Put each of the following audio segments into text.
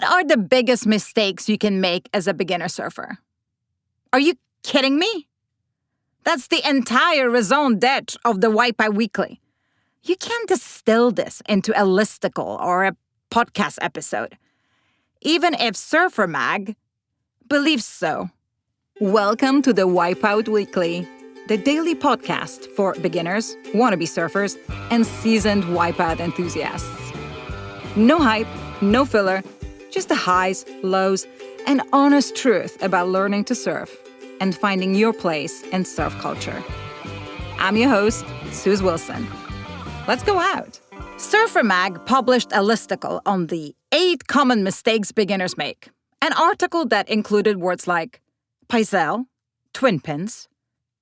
are the biggest mistakes you can make as a beginner surfer? Are you kidding me? That's the entire raison d'etre of the Wipeout Weekly. You can't distill this into a listicle or a podcast episode, even if Surfer Mag believes so. Welcome to the Wipeout Weekly, the daily podcast for beginners, wannabe surfers, and seasoned wipeout enthusiasts. No hype, no filler, just the highs, lows, and honest truth about learning to surf and finding your place in surf culture. I'm your host, Suze Wilson. Let's go out. Surfer Mag published a listicle on the 8 common mistakes beginners make, an article that included words like paisel, twin pins,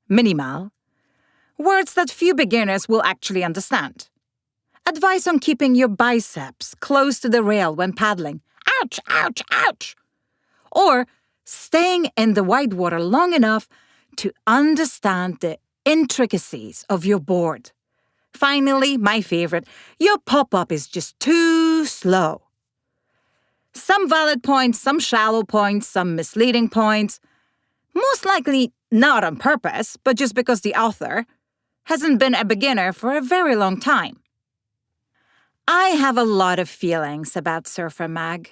minimal, words that few beginners will actually understand. Advice on keeping your biceps close to the rail when paddling. Ouch, ouch, ouch! Or staying in the white water long enough to understand the intricacies of your board. Finally, my favorite, your pop-up is just too slow. Some valid points, some shallow points, some misleading points. Most likely not on purpose, but just because the author hasn't been a beginner for a very long time. I have a lot of feelings about Surfer Mag.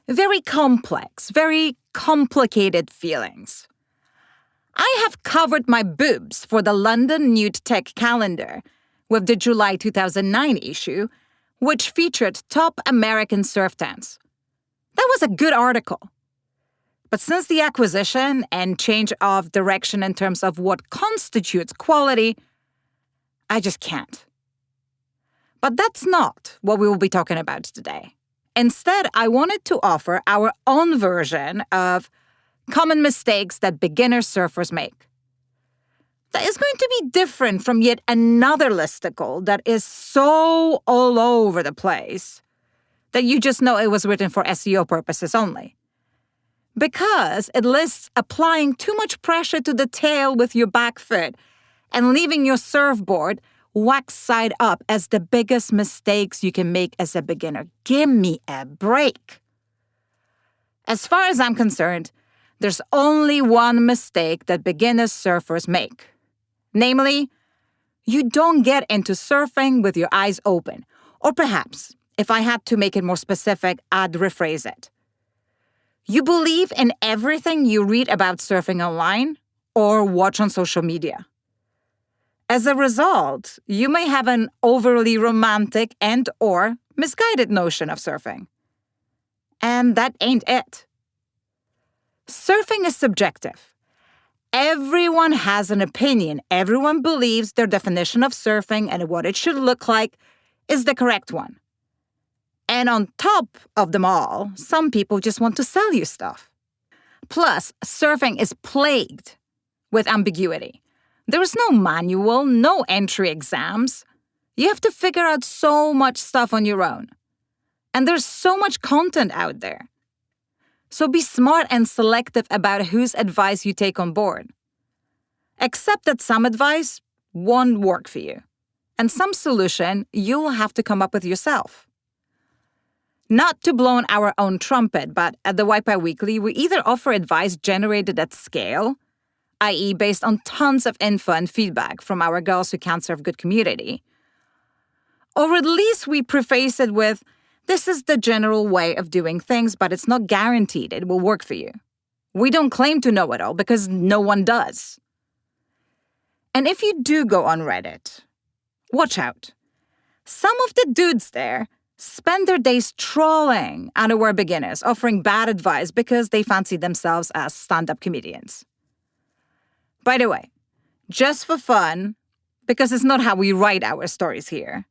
Very complex, very complicated feelings. I have covered my boobs for the London nitpick calendar with the July 2009 issue, which featured top American surf towns. That was a good article. But since the acquisition and change of direction in terms of what constitutes quality, I just can't. But that's not what we will be talking about today. Instead, I wanted to offer our own version of common mistakes that beginner surfers make. That is going to be different from yet another listicle that is so all over the place that you just know it was written for SEO purposes only. Because it lists applying too much pressure to the tail with your back foot and leaving your surfboard wax side up as the biggest mistakes you can make as a beginner. Give me a break. As far as I'm concerned, there's only one mistake that beginner surfers make. Namely, you don't get into surfing with your eyes open. Or perhaps, if I had to make it more specific, I'd rephrase it. You believe in everything you read about surfing online or watch on social media. As a result, you may have an overly romantic and/or misguided notion of surfing. And that ain't it. Surfing is subjective. Everyone has an opinion. Everyone believes their definition of surfing and what it should look like is the correct one. And on top of them all, some people just want to sell you stuff. Plus, surfing is plagued with ambiguity. There is no manual, no entry exams. You have to figure out so much stuff on your own. And there's so much content out there. So be smart and selective about whose advice you take on board. Accept that some advice won't work for you, and some solution you'll have to come up with yourself. Not to blow on our own trumpet, but at the Wipeout Weekly, we either offer advice generated at scale, i.e. based on tons of info and feedback from our Girls Who Can't Surf Good community, or at least we preface it with, this is the general way of doing things, but it's not guaranteed it will work for you. We don't claim to know it all because no one does. And if you do go on Reddit, watch out. Some of the dudes there spend their days trolling unaware beginners, offering bad advice because they fancy themselves as stand-up comedians. By the way, just for fun, because it's not how we write our stories here,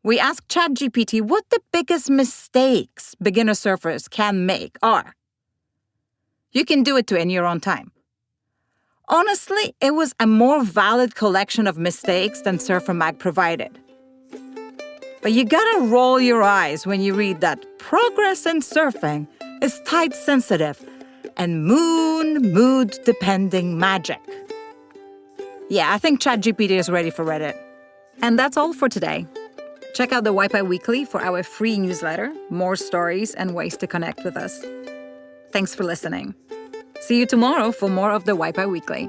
we asked ChatGPT what the biggest mistakes beginner surfers can make are. You can do it too in your own time. Honestly, it was a more valid collection of mistakes than Surfer Mag provided. But you gotta roll your eyes when you read that progress in surfing is tide-sensitive and mood-depending magic. Yeah, I think ChatGPT is ready for Reddit. And that's all for today. Check out the Wi-Fi Weekly for our free newsletter, more stories, and ways to connect with us. Thanks for listening. See you tomorrow for more of the Wi-Fi Weekly.